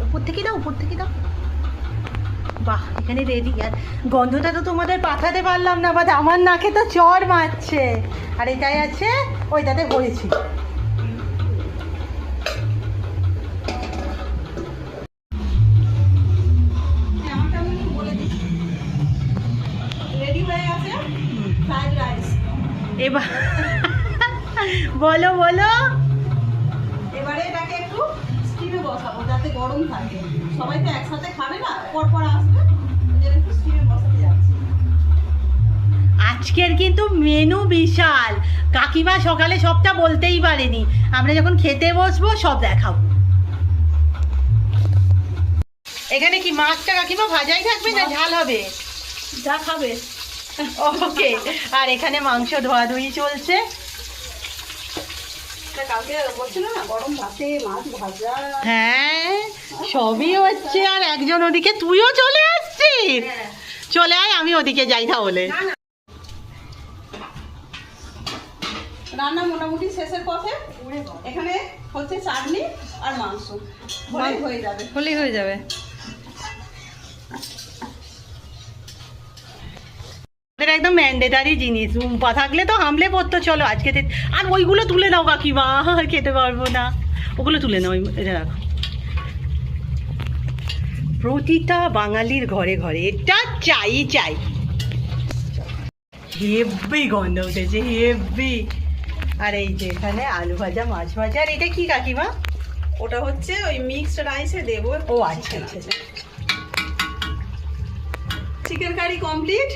উপর থেকে দাও, উপর থেকে দাও। বাহ, এখানে রেডি। আর গন্ধটা তো তোমাদের পাঠাতে পারলাম না, বাট আমার নাকে তো চড় মারছে। আর এটাই আছে, ওইটাতে হয়েছি। এবার বলো বলো। এবারে এটাকে একটু স্টিমে বসাবো যাতে গরম থাকে। সবাই তো একসাথে খাবে না, পরপর আসবে, একটু স্টিমে বসাতে যাচ্ছি। আজকের কিন্তু মেনু বিশাল। কাকিমা সকালে সবটা বলতেই পারেনি, আমরা যখন খেতে বসবো সব দেখাবো। এখানে কি মাছটা কাকিমা ভাজাই থাকবে না ঝাল হবে? যা খাবে। ওকে। আর এখানে মাংস ধোয়াধুয়ি চলছে। কালকে বলছিল না গরম ভাতে মাছ ভাজা। হ্যাঁ, সবই হচ্ছে। আর একজন ওদিকে, তুইও চলে আসছিস। চলে আয়, আমি ওদিকে যাই তাহলে। রান্না মোটামুটি শেষের পথে। এখানে হচ্ছে চাটনি আর মাংস, হয়ে যাবে, হলেই হয়ে যাবে। একদম ম্যান্ডেটারি জিনিস। রুম্পা থাকলে তো হামলে পড়তো। চলো আজকে। আর ওইগুলো তুলে নাও কাকিমা, খেতে পারবো না। ওগুলো তুলে নাও, এটা রাখো। প্রতিটা বাঙালির ঘরে ঘরে এটা চাই চাই। হেব্বি গন্ধ উঠেছে, হেব্বি। আর এই যে এখানে আলু ভাজা, মাছ ভাজা। আর এটা কি কাকিমা? ওটা হচ্ছে ওই মিক্সড রাইসে দেবো। ও আচ্ছা আচ্ছা। Chicken curry complete.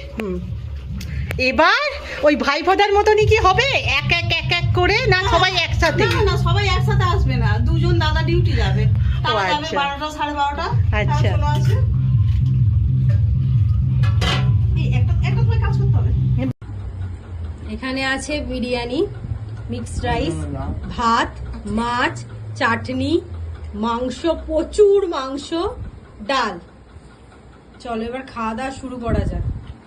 এবার ওই ভাইফোঁটার মতনই কি হবে, এক এক এক এক করে, না সবাই একসাথে? না, সবাই একসাথে আসবে না, দুজন দাদা ডিউটি যাবে। তারা যাবে আচ্ছা। 12টা 12:30। আচ্ছা। এখানে আছে বিরিয়ানি, মিক্সড রাইস, ভাত, মাছ, চাটনি, মাংস, প্রচুর মাংস, ডাল। চলো এবার খাওয়া দাওয়া শুরু করা যাক।